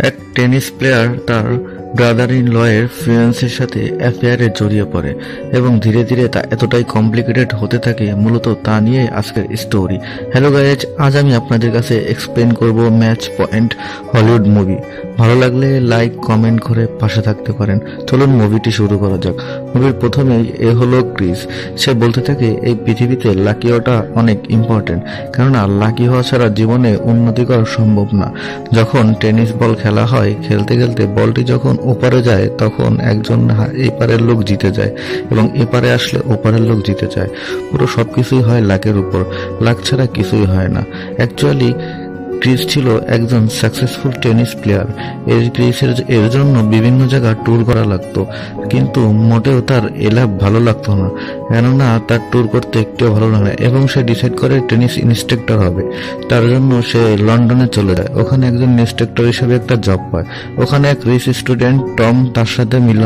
এক tennis player তার brother in লয়ের ফিয়ান্সের সাথে অ্যাফেয়ারে জড়িয়ে পড়ে এবং ধীরে ধীরে তা এতটাই কমপ্লিকেটেড হতে থাকে। মূলত তা নিয়ে আজকের স্টোরি। হ্যালো গাইজ, আজ আমি আপনাদের কাছে এক্সপ্লেন করব ম্যাচ পয়েন্ট হলিউড মুভি। ভালো লাগলে লাইক কমেন্ট করে পাশে থাকতে পারেন। চলুন মুভিটি শুরু করা যাক। মুভির প্রথমেই হলো ক্রিস। সে বলতে থাকে এই পৃথিবীতে লাকি হওয়াটা অনেক ইম্পর্টেন্ট, কেননা লাকি হওয়া ছাড়া জীবনে উন্নতি করা সম্ভব না। যখন টেনিস বল খেলা হয়, খেলতে খেলতে বলটি যখন ওপারে যায় তখন একজন এপারের লোক জিতে যায় এবং এপারে আসলে ওপারের লোক জিতে যায়। পুরো সবকিছুই হয় লাকের উপর, লাক ছাড়া কিছুই হয় না। অ্যাকচুয়ালি ক্রিস ছিল একজন সাকসেসফুল টেনিস প্লেয়ার। এর জন্য বিভিন্ন জায়গা ট্যুর করা লাগতো, কিন্তু মোটেও তার এলাভ ভালো লাগতো না, কেননা তার ট্যুর করতে একটু ভালো লাগে না এবং সে ডিসাইড করে টেনিস ইনস্ট্রাক্টর হবে। তার জন্য সে লন্ডনে চলে যায়। ওখানে একজন ইনস্ট্রাক্টর হিসেবে একটা জব পায়। ওখানে এক রিচ স্টুডেন্ট টম তার সাথে মিল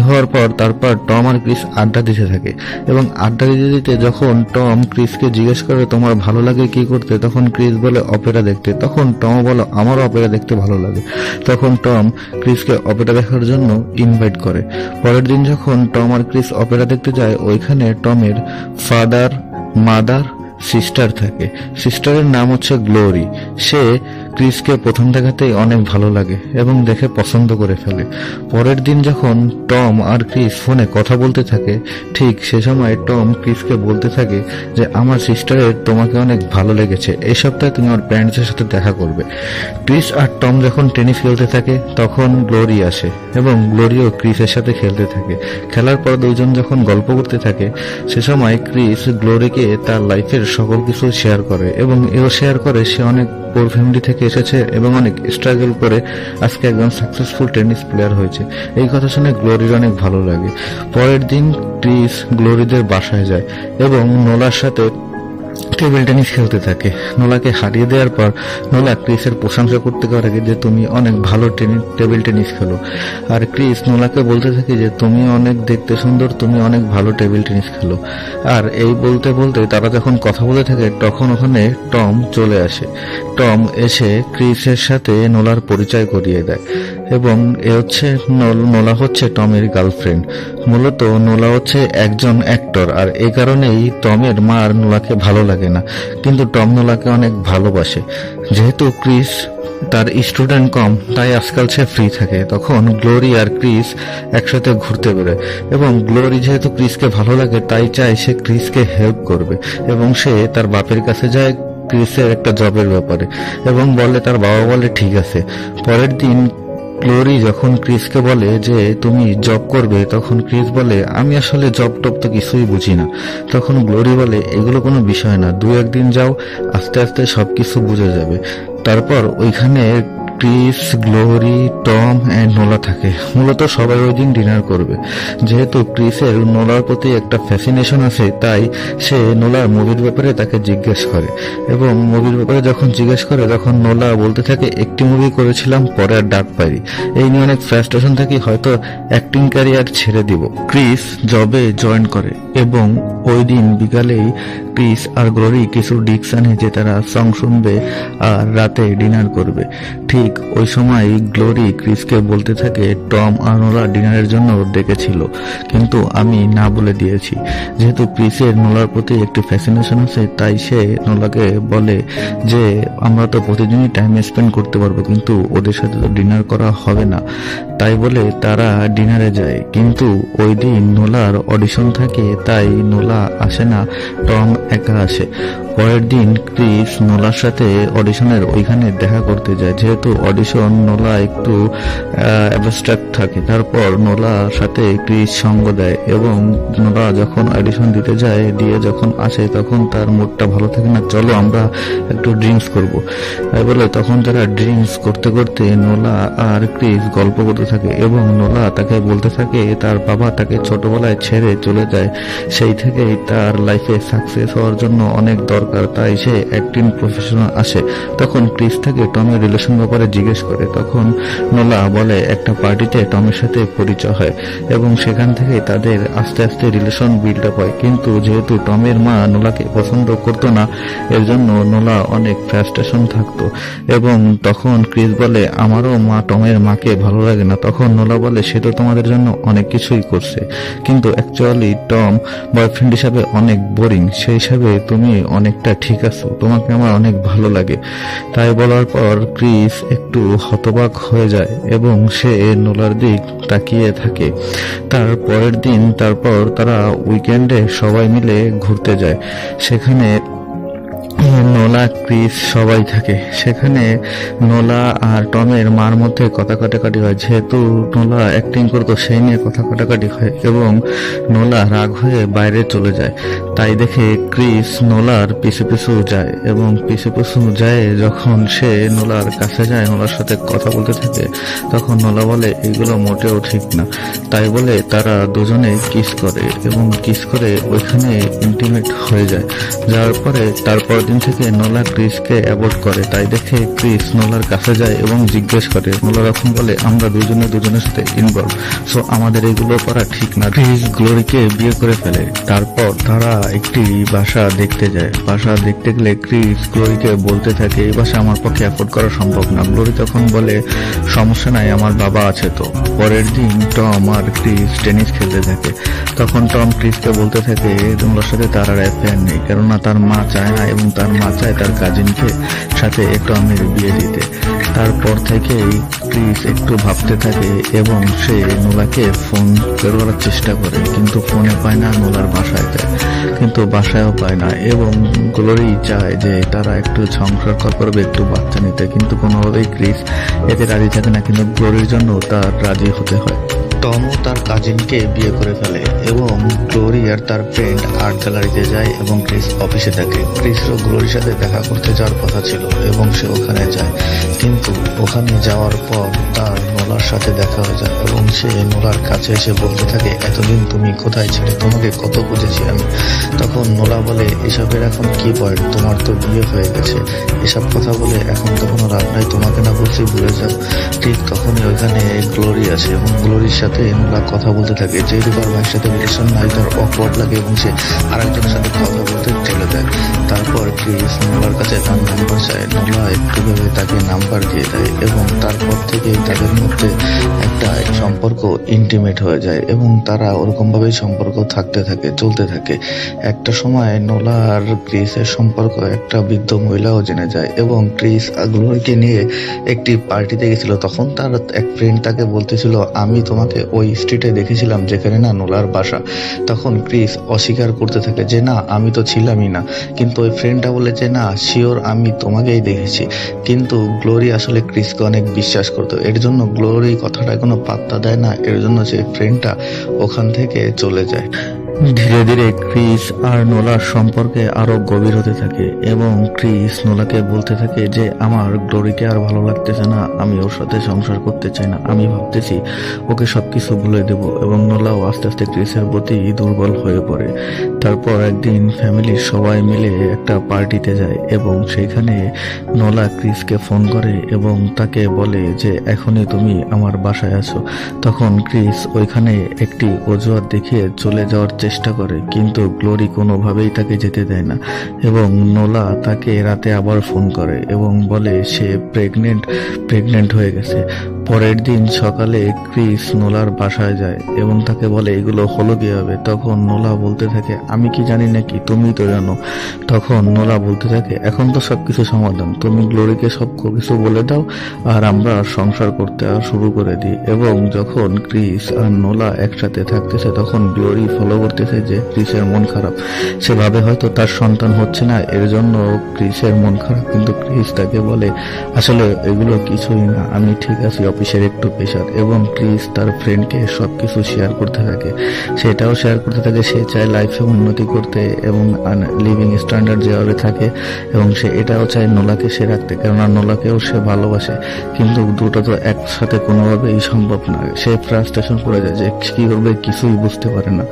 হওয়ার পর তারপর টম আর ক্রিস আড্ডা দিতে থাকে এবং আড্ডা দিতে দিতে যখন টম ক্রিসকে জিজ্ঞেস করে তোমার ভালো লাগে কি করতে, তখন ক্রিস বলে অপেরা দেখতে। তখন টম বলে আমারও অপেরা দেখতে ভালো লাগে। তখন টম ক্রিসকে অপেরা দেখার জন্য ইনভাইট করে। পরের দিন যখন টম আর ক্রিস অপেরা দেখতে যায়, ওইখানে টমের ফাদার, মাদার, সিস্টার থাকে। সিস্টারের নাম হচ্ছে গ্লোরি। সে ক্রিসকে প্রথম দেখাতেই অনেক ভালো লাগে এবং দেখে পছন্দ করে ফেলে। পরের দিন যখন টম আর ক্রিস ফোনে কথা বলতে থাকে, ঠিক সে সময় টম ক্রিসকে বলতে থাকে যে আমার সিস্টারের তোমাকে অনেক ভালো লেগেছে, এই সপ্তাহে তুমি আমার প্যারেন্টসের সাথে দেখা করবে। ক্রিস আর টম যখন টেনিস খেলতে থাকে তখন গ্লোরি আসে এবং গ্লোরিও ক্রিসের সাথে খেলতে থাকে। খেলার পর দুইজন যখন গল্প করতে থাকে, সে সময় ক্রিস গ্লোরিকে তার লাইফের সকল কিছু শেয়ার করে এবং এও শেয়ার করে সে অনেক পোর ফ্যামিলি থেকে এসেছে এবং অনেক স্ট্রাগল করে আজকে একজন সাকসেসফুল টেনিস প্লেয়ার হয়েছে। এই কথা শুনে গ্লোরির অনেক ভালো লাগে। পরের দিন ক্রিস গ্লোরিদের বাসায় যায় এবং নোলার সাথে টেবিল টেনিস খেলতে থাকে। নোলাকে হারিয়ে দেওয়ার পর নোলা ক্রিসের প্রশংসা করতে থাকে যে তুমি অনেক ভালো টেবিল টেনিস খেলো। আর ক্রিস নোলাকে বলতে থাকে যে তুমি অনেক দেখতে সুন্দর, তুমি অনেক ভালো টেবিল টেনিস খেলো। আর এই বলতে বলতে তারা যখন কথা বলতে থাকে তখন ওখানে টম চলে আসে। টম এসে ক্রিসের সাথে নোলার পরিচয় করিয়ে দেয় এবং নোলা হচ্ছে টমের গার্লফ্রেন্ড। মূলত নোলা হচ্ছে একজন অ্যাক্টর, আর এই কারণেই টমের মার নোলাকে ভালো লাগে না, কিন্তু টম নোলাকে অনেক ভালোবাসে। যেহেতু ক্রিস তার স্টুডেন্ট কম, তাই আজকাল সে ফ্রি থাকে। তখন গ্লোরি আর ক্রিস একসাথে ঘুরতে বেরোয় এবং গ্লোরি যেহেতু ক্রিসকে ভালো লাগে তাই চায় সে ক্রিসকে হেল্প করবে এবং সে তার বাপের কাছে যায় ক্রিসের একটা জবের ব্যাপারে এবং বলে, তার বাবা বলে ঠিক আছে। পরের দিন গ্লোরি যখন ক্রিসকে বলে যে তুমি জব করবে, তখন ক্রিস বলে আমি আসলে জব টব তো কিছুই বুঝি না। তখন গ্লোরি বলে এগুলো কোনো বিষয় না, 2-1 দিন যাও, আস্তে আস্তে সবকিছু বুঝে যাবে। তারপর ওইখানে ক্রিস, গ্লোরি, টম এন্ড নোলা থাকে। মূলত সবাই ওই দিন ডিনার করবে। যেহেতু ক্রিসের নোলার প্রতি একটা ফ্যাসিনেশন আছে, তাই সে নোলার মুভির ব্যাপারে তাকে জিজ্ঞেস করে এবং মুভির ব্যাপারে যখন জিজ্ঞেস করে তখন নোলা বলতে থাকে একটি মুভি করেছিলাম, পরে আর ডাক পাইনি। এই নিয়ে অনেক ফ্রাস্ট্রেশন থাকি, হয়তো অ্যাক্টিং ক্যারিয়ার ছেড়ে দিব। ক্রিস জবে জয়েন করে এবং ওই দিন বিকালেই ক্রিস আর গ্লোরি কিছু ডিস্ক আনে যে তারা সং শুনবে আর রাতে ডিনার করবে। ঠিক ওই সময় গ্লোরি ক্রিসকে বলতে থাকে টম আর নোলা ডিনারের জন্য ডেকেছিল, কিন্তু আমি না বলে দিয়েছি। যেহেতু ক্রিসের নোলার প্রতি একটি ফ্যাসিনেশন আছে, তাই সে নোলাকে বলে যে আমরা তো প্রতিদিনই টাইম স্পেন্ড করতে পারবো, কিন্তু ওদের সাথে তো ডিনার করা হবে না। তাই বলে তারা ডিনারে যায়, কিন্তু ওই দিন নোলার অডিশন থাকে, তাই নোলা আসে না, টম একা আসে। পরের দিন ক্রিস নোলার সাথে অডিশনের ওইখানে দেখা করতে যায়। যেহেতু অডিশন, নোলা একটু অ্যাবস্ট্রাক্ট থাকে। তারপর নোলার সাথে ক্রিস সঙ্গ দেয় এবং নোলা যখন অডিশন দিতে যায়, দিয়ে যখন আসে তখন তার মুডটা ভালো থাকে না, চলো আমরা একটু ড্রিঙ্কস করব। তাই বলে তখন তারা ড্রিঙ্কস করতে করতে নোলা আর ক্রিস গল্প করতে থাকে এবং নোলা তাকে বলতে থাকে তার বাবা তাকে ছোটবেলায় ছেড়ে চলে যায়, সেই থেকেই তার লাইফে সাকসেস হওয়ার জন্য অনেক দরকার, তাই সে অ্যাক্টিং প্রফেশনাল আসে। তখন ক্রিস থেকে টমের রিলেশন ব্যাপারে জিজ্ঞেস করে। তখন নোলা বলে একটা পার্টিতে টমের সাথে পরিচয় হয় এবং সেখান থেকে তাদের আস্তে আস্তে রিলেশন বিল্ড আপ হয়। কিন্তু যেহেতু টমের মা নোলাকে পছন্দ করতো না, এর জন্য নোলা অনেক ফ্রাস্ট্রেশন থাকতো। এবং তখন ক্রিস বলে আমারও মা টমের মাকে ভালো লাগে না। তখন নোলা বলে সে তো তোমাদের জন্য অনেক কিছুই করছে, কিন্তু অ্যাকচুয়ালি টম বয়ফ্রেন্ড হিসাবে অনেক বোরিং, সেই হিসাবে তুমি অনেকটা ঠিক আছো, তোমাকে আমার অনেক ভালো লাগে। তাই বলার পর ক্রিস একটু হতবাক হয়ে যায় এবং সে নোলার দিক তাকিয়ে থাকে। তার পরের দিন তারপর তারা উইকেন্ডে সবাই মিলে ঘুরতে যায়। সেখানে নোলা, ক্রিস সবাই থাকে। সেখানে নোলা আর টমের মার মধ্যে কথা কাটাকাটি হয়। যেহেতু নোলা অ্যাক্টিং করতো সেই নিয়ে কথা কাটাকাটি হয় এবং নোলা রাগ হয়ে বাইরে চলে যায়। তাই দেখে ক্রিস নোলার পিছু পিছু যায় এবং পিছু পিছু যায় যখন সে নোলার কাছে যায়, নোলার সাথে কথা বলতে থাকে, তখন নোলা বলে এগুলো মোটেও ঠিক না। তাই বলে তারা দুজনে কিস করে এবং কিস করে ওইখানে ইন্টিমেট হয়ে যায়। যাওয়ার পরে তারপর দিন থেকে নোলা ক্রিসকে অ্যাভয়েড করে। তাই দেখে ক্রিস নোলার কাছে যায় এবং জিজ্ঞেস করে। নোলা তখন বলে আমরা দুজনের সাথে ইনভলভ, সো আমাদের এগুলো করা ঠিক না। ক্রিস গ্লোরিকে বিয়ে করে ফেলে। তারপর তারা একটি বাসা দেখতে যায়। বাসা দেখতে গেলে ক্রিস গ্লোরিকে বলতে থাকে এই বাসা আমার পক্ষে অ্যাফোর্ড করা সম্ভব না। গ্লোরি তখন বলে সমস্যা নাই, আমার বাবা আছে তো। পরের দিন টম আর ক্রিস টেনিস খেলতে থাকে। তখন টম ক্রিসকে বলতে থাকে নোলার সাথে তার আর অ্যাফেয়ার নেই, কেননা তার মা চায় না এবং তার মা চায় তার কাজিনকে সাথে টমের বিয়ে দিতে। তারপর থেকেই ক্রিস একটু ভাবতে থাকে এবং সে নোলাকে ফোন করার চেষ্টা করে, কিন্তু ফোনে পায় না। নোলার বাসায় যায় কিন্তু বাসায়ও পায় না এবং গ্লোরি চায় যে তারা একটু সংসার করবে, একটু বাচ্চা নিতে, কিন্তু কোনোভাবেই ক্রিস এতে রাজি থাকে না। কিন্তু গ্লোরির জন্য তার রাজি হতে হয়। টমও তার কাজিনকে বিয়ে করে ফেলে এবং গ্লোরি আর তার ফ্রেন্ড আর্ট গ্যালারিতে যায় এবং ক্রিস অফিসে থাকে। ক্রিসও গ্লোরির সাথে দেখা করতে যাওয়ার কথা ছিল এবং সে ওখানে যায়, কিন্তু ওখানে যাওয়ার পর তার নোলার সাথে দেখা হয়ে যায় এবং সে নোলার কাছে এসে বলতে থাকে এতদিন তুমি কোথায় ছিলে, তোমাকে কত খুঁজেছি আমি। তখন নোলা বলে এসবের এখন কি পয়েন্ট, তোমার তো বিয়ে হয়ে গেছে, এসব কথা বলে এখন তো কোনো লাভ নাই, তোমাকে না বলছি ভুলে যাও। ঠিক তখনই ওইখানে গ্লোরি আসে এবং গ্লোরির সাথে নোলা কথা বলতে থাকে। যেহেতু তার ভাইয়ের সাথে রিলেশন নাই, তার অকওয়ার্ড লাগে এবং সে আরেকজনের সাথে কথা বলতে চলে যায়। তারপর ক্রিস নোলার কাছে তার নাম্বার চায়। নোলা একটু ভেবে তাকে নাম্বার দিয়ে দেয় এবং তারপর থেকে তাদের মধ্যে একটা সম্পর্ক ইন্টিমেট হয়ে যায় এবং তারা ওরকম ভাবেই সম্পর্ক থাকতে থাকে, চলতে থাকে। একটা সময় নোলা আর ক্রিসের সম্পর্ক একটা বৃদ্ধ মহিলাও জেনে যায় এবং ক্রিস গ্লোরিকে নিয়ে একটি পার্টিতে গেছিল। তখন তার এক ফ্রেন্ড তাকে বলতেছিল আমি তোমাকে ওই স্ট্রিটে দেখেছিলাম যেখানে না নোলার বাসা। তখন ক্রিস অস্বীকার করতে থাকে যে না, আমি তো ছিলামই না। কিন্তু ওই ফ্রেন্ডটা বলে যে না, শিওর আমি তোমাকেই দেখেছি। কিন্তু গ্লোরি আসলে ক্রিসকে অনেক বিশ্বাস করতো, এর জন্য গ্লোরি কথাটা কোনো পাত্তা দেয় না। এর জন্য সে ফ্রেন্ডটা ওখান থেকে চলে যায়। ধীরে ধীরে ক্রিস আর নোলার সম্পর্কে আরো গভীর হতে থাকে এবং ক্রিস নোলাকে বলতে থাকে যে আমার গ্লোরিকে আর ভালো লাগতেছে না, আমি ওর সাথে সংসার করতে চাই না, আমি ভাবতেছি ওকে সবকিছু ভুলে দেব। এবং নোলাও আস্তে আস্তে ক্রিসের প্রতি দুর্বল হয়ে পড়ে। তারপর একদিন ফ্যামিলির সবাই মিলে একটা পার্টিতে যায় এবং সেখানে নোলা ক্রিসকে ফোন করে এবং তাকে বলে যে এখনই তুমি আমার বাসায় আছো। তখন ক্রিস ওইখানে একটি অজুহাত দেখিয়ে চলে যাওয়ার চেষ্টা করে, কিন্তু গ্লোরি কোনোভাবেই তাকে যেতে দেয় না এবং নোলা তাকে রাতে আবার ফোন করে এবং বলে সে প্রেগনেন্ট হয়ে গেছে। পরের দিন সকালে ক্রিস নোলার বাসায় যায় এবং তাকে বলে এগুলো হলো কিভাবে। তখন নোলা বলতে থাকে আমি কি জানি নাকি, তুমি তো জানো। তখন নোলা বলতে থাকে এখন তো সবকিছু সমাধান, তুমি গ্লোরিকে সব কিছু বলে দাও আর আমরা সংসার করতে শুরু করে দিই। এবং যখন ক্রিস আর নোলা একসাথে থাকতেছে তখন গ্লোরি ফলো করতেছে যে ক্রিসের মন খারাপ, সে ভাবে হয়তো তার সন্তান হচ্ছে না, এর জন্য ক্রিসের মন খারাপ। কিন্তু ক্রিস তাকে বলে আসলে এগুলো কিছুই না, আমি ঠিক আছি, অফিসের একটু প্রেশার। এবং ক্রিস তার ফ্রেন্ডকে সবকিছু শেয়ার করতে থাকে, সেটাও শেয়ার করতে থাকে। সে চায় লাইফে এবং উন্নতি করতে এবং লিভিং স্ট্যান্ডার্ড যেভাবে থাকে, এবং সে এটাও চায় নোলাকে সে রাখতে, কেননা নোলাকেও সে ভালোবাসে। কিন্তু দুটো তো একসাথে কোনোভাবেই সম্ভব না। সে ফ্রাস্ট্রেশন পড়ে যায় যে কি করবে কিছুই বুঝতে পারে না।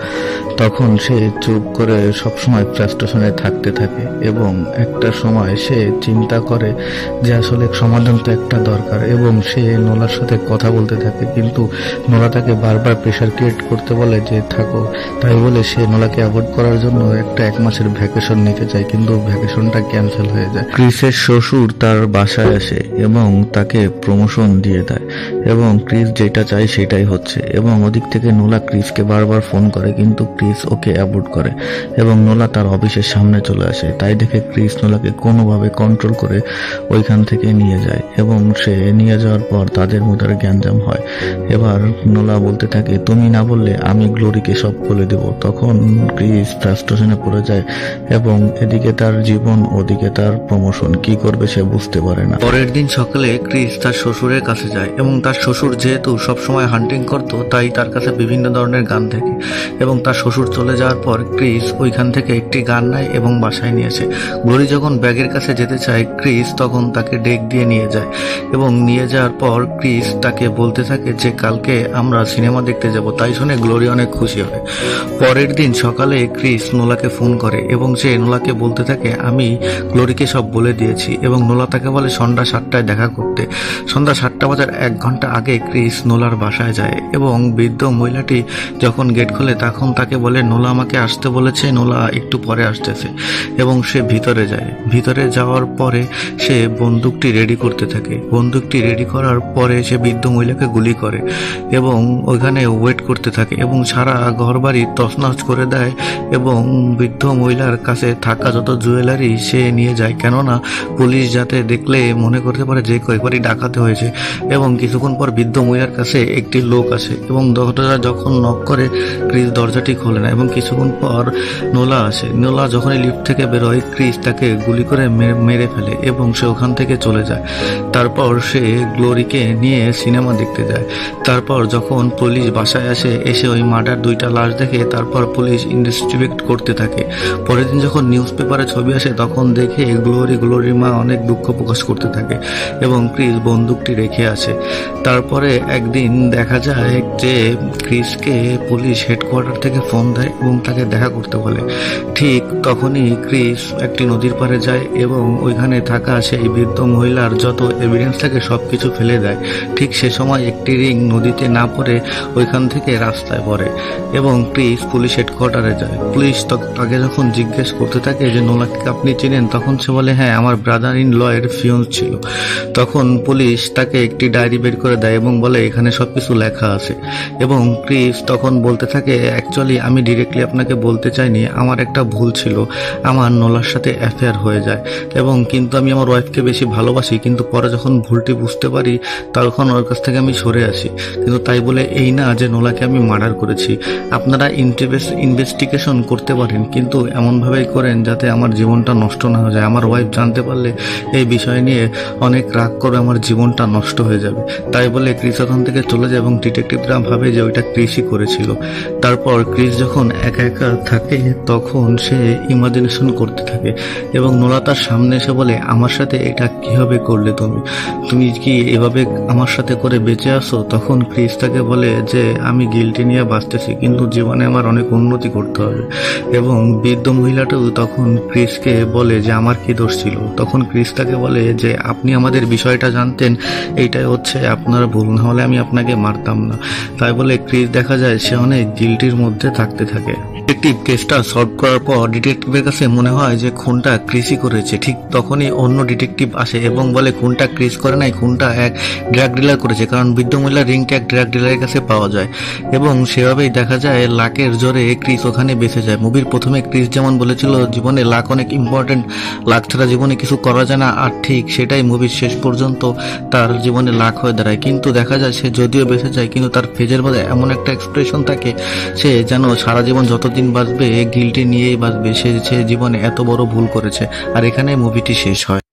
তখন সে চুপ করে সবসময় ফ্রাস্ট্রেশনে থাকতে থাকে এবং একটা সময় সে চিন্তা করে যে আসলে সমাধান তো একটা দরকার, এবং সে নোলার সাথে কথা বলতে থাকে। কিন্তু নোলা তাকে বারবার প্রেশার ক্রিয়েট করতে বলে যে থাকো, তাই বলে সে নোলাকে অ্যাভয়েড করার জন্য একটা 1 মাসের ভ্যাকেশন নিতে চায়, কিন্তু ভ্যাকেশনটা ক্যান্সেল হয়ে যায়। ক্রিসের শ্বশুর তার বাসায় আসে এবং তাকে প্রমোশন দিয়ে দেয়, এবং ক্রিস যেটা চায় সেটাই হচ্ছে। এবং ওদিক থেকে নোলা ক্রিসকে বারবার ফোন করে, কিন্তু ক্রিস ওকে অ্যাভয়েড করে এবং নোলা তার অফিসের সামনে চলে আসে। তাই দেখে ক্রিস নোলাকে কোনোভাবে কন্ট্রোল করে ওইখান থেকে নিয়ে যায়, এবং সে নিয়ে যাওয়ার পর তাদের মধ্যে গ্যাঞ্জাম হয়। এবার নোলা বলতে থাকে তুমি না বললে আমি গ্লোরিকে সব বলে দেব। তখন ক্রিস ফ্রাস্ট্রেশনে পড়ে যায় এবং এদিকে তার জীবন ওদিকে তার প্রমোশন, কি করবে সে বুঝতে পারে না। পরের দিন সকালে ক্রিস তার শ্বশুরের কাছে যায়, এবং তার শ্বশুর যেহেতু সবসময় হান্টিং করতো তাই তার কাছে বিভিন্ন ধরনের গান থাকে, এবং তার শ্বশুর চলে যাওয়ার পর ক্রিস ওইখান থেকে একটি গান নেয় এবং বাসায় নিয়ে আসে। গ্লোরি যখন ব্যাগের কাছে যেতে চায়, ক্রিস তখন তাকে ডেক দিয়ে নিয়ে যায়, এবং নিয়ে যাওয়ার পর ক্রিস তাকে বলতে থাকে যে কালকে আমরা সিনেমা দেখতে যাব। তাই শুনে গ্লোরি অনেক খুশি হয়। পরের দিন সকালে ক্রিস নোলাকে ফোন করে এবং সে নোলাকে বলতে থাকে আমি গ্লোরিকে সব বলে দিয়েছি, এবং নোলা তাকে বলে সন্ধ্যা 7টায় দেখা করতে। সন্ধ্যা 7টা বাজার 1 ঘন্টা আগে ক্রিস নোলার বাসায় যায়, এবং বৃদ্ধ মহিলাটি যখন গেট খোলে তখন তাকে বলে নোলা আমাকে আসতে বলেছে, নোলা একটু পরে আসতেছে, এবং সে ভিতরে যায়। ভিতরে যাওয়ার পরে সে বন্দুকটি রেডি করতে থাকে। বন্দুকটি রেডি করার পরে সে বৃদ্ধ মহিলাকে গুলি করে এবং ওইখানে ওয়েট করতে থাকে, এবং সারা ঘরবাড়ি তছনছ করে দেয়, এবং বৃদ্ধ মহিলার কাছে থাকা যত জুয়েলারি সে নিয়ে যায়, কেননা পুলিশ যাতে দেখলে মনে করতে পারে যে কয়েকবারই ডাকাতে হয়েছে। এবং কিছুক্ষণ পর বৃদ্ধ মহিলার কাছে একটি লোক আসে, এবং দরজা যখন নক করে ক্রিস দরজাটি খোলে না, এবং কিছুক্ষণ পর নোলা আসে। নোলা যখনই লিফট থেকে বেরোয় ক্রিস তাকে গুলি করে মেরে ফেলে এবং সে ওখান থেকে চলে যায়। তারপর সে গ্লোরিকে নিয়ে সিনেমা দেখতে যায়। তারপর যখন পুলিশ বাসায় আসে, এসে ওই মার্ডার 2টা লাশ দেখে, তারপর পুলিশ ইনভেস্টিগেট করতে থাকে। পরের দিন যখন নিউজ পেপারে ছবি আসে তখন দেখে গ্লোরির মা অনেক দুঃখ প্রকাশ করতে থাকে, এবং ক্রিস বন্দুকটি রেখে আসে। তারপরে একদিন দেখা যায় যে ক্রিসকে পুলিশ হেডকোয়ার্টার থেকে ফোন দেয় এবং তাকে দেখা করতে বলে। ঠিক তখনই ক্রিস একটি নদীর পাড়ে যায় এবং ওইখানে থাকা সেই বৃদ্ধ মহিলার যত এভিডেন্স থাকে সবকিছু ফেলে দেয়। ঠিক সে সময় একটি রিং নদীতে না পড়ে ওইখান থেকে রাস্তায় পড়ে, এবং ক্রিস পুলিশ হেডকোয়ার্টারে যায়। পুলিশ তাকে যখন জিজ্ঞেস করতে থাকে যে নোলাকে আপনি চেনেন, তখন সে বলে হ্যাঁ, আমার ব্রাদার ইন ল এর ফিয়ন্স ছিল। তখন পুলিশ তাকে একটি ডায়েরি বের করে দেয় এবং বলে এখানে সবকিছু লেখা আছে, এবং ক্রিস তখন বলতে থাকে অ্যাকচুয়ালি আমি ডিরেক্টলি আপনাকে বলতে চাইনি, আমার একটা ভুল ছিল, আমার নোলার সাথে অ্যাফেয়ার হয়ে যায়, এবং কিন্তু আমি আমার ওয়াইফকে বেশি ভালোবাসি, কিন্তু পরে যখন ভুলটি বুঝতে পারি তখন ওর কাছ থেকে আমি সরে আসি। কিন্তু তাই বলে এই না যে নোলাকে আমি মার্ডার করেছি। আপনারা ইনভেস্টিগেশন করতে পারেন, কিন্তু এমনভাবেই করেন যাতে আমার জীবনটা নষ্ট না হয়ে যায়। আমার ওয়াইফ জানতে পারলে এই বিষয় নিয়ে অনেক রাগ করে আমার জীবনটা নষ্ট হয়ে যাবে। তাই বলে ক্রিস ওখান থেকে চলে যায় এবং ডিটেকটিভরা ভাবে যে ওইটা ক্রিসই করেছিল। তারপর ক্রিস যখন একা একা থাকে তখন সে ইমাজিনেশন করতে থাকে, এবং নোলা তার সামনে এসে বলে আমার সাথে এটা কিভাবে করলে তুমি কি এভাবে আমার সাথে করে বেঁচে আসো? তখন ক্রিস তাকে বলে যে আমি গিল্টি নিয়ে বাঁচতেছি, কিন্তু জীবনে আমার অনেক উন্নতি করতে হবে। এবং বৃদ্ধ মহিলাটাও তখন ক্রিসকে বলে যে আমার কি দোষ ছিল। তখন ক্রিস তাকে বলে যে আপনি আমাদের বিষয়টা জানতেন, এইটাই হচ্ছে আপনার ভুল, না হলে আমি আপনাকে মারতাম না। তাই বলে ক্রিস দেখা যায় সে অনেক গিল্টির মধ্যে থাকতে থাকে। ডিটেকটিভ কেসটা সলভ করার পর ডিটেকটিভের কাছে মনে হয় যে খুনটা ক্রিসই করেছে। ঠিক তখনই অন্য ডিটেকটিভ আসে এবং বলে খুনটা ক্রিস করে নাই, খুনটা এক ড্রাগ ডিলার করেছে, কারণ বৃদ্ধ মহিলার রিংটা এক ড্রাগ ডিলারের কাছে পাওয়া যায়। এবং সেভাবেই দেখা যায় লাকের জোরে ক্রিস ওখানে বেঁচে যায়। মুভির প্রথমে ক্রিস যেমন বলেছিল জীবনে লাক অনেক ইম্পর্টেন্ট, লাক ছাড়া জীবনে কিছু করা যায় না, আর ঠিক সেটাই মুভির শেষ পর্যন্ত তার জীবনে লাক হয়ে দাঁড়ায়। কিন্তু দেখা যায় সে যদিও বেঁচে যায়, কিন্তু তার ফেজের মধ্যে এমন একটা এক্সপ্রেশন থাকে সে যেন সারা জীবন যতদিন বাঁচবে গিল্টি নিয়েই বাঁচবে, সে জীবনে এত বড় ভুল করেছে। আর এখানে মুভিটি শেষ হয়।